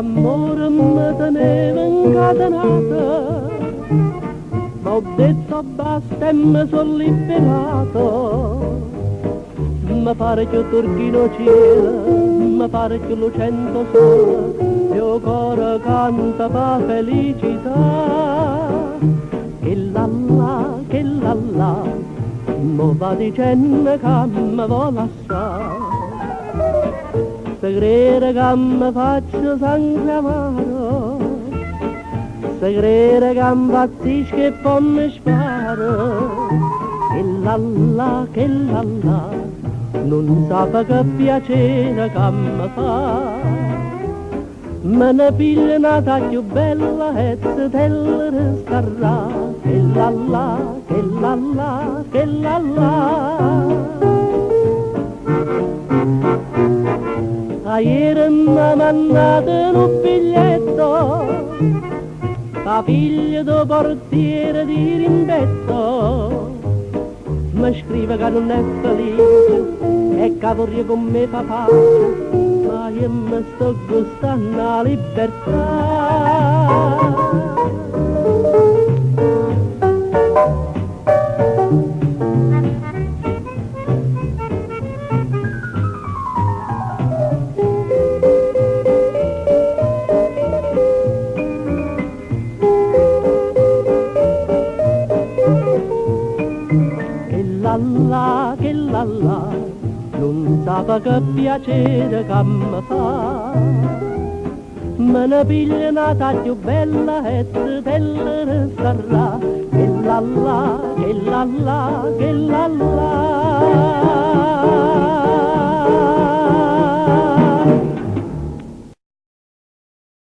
l'amore mi teneva incatenato, ma ho detto basta e mi sono liberato. Mi pare che turchino cielo, mi pare che lucento sole, mio cuore canta per felicità. Che là, mo va dicendo che mi vuole assai. Se crede che mi faccio sangue amaro, se crede che impazzisco e poi mi sparo. Che là, non sa che piacere che mi fa. Me ne piglia una taglio bella e se te la restarà. Che là, che là. Ieri mi ha mandato un biglietto, la figlia del portiere di Rimbetto. Mi scrive che non è felice e che vorrei con me papà, ma io mi sto gustando la libertà. Che là, non sa che piacere che mi fa. Me ne piglia una taglio bella e se te la restarà. Che là, che là.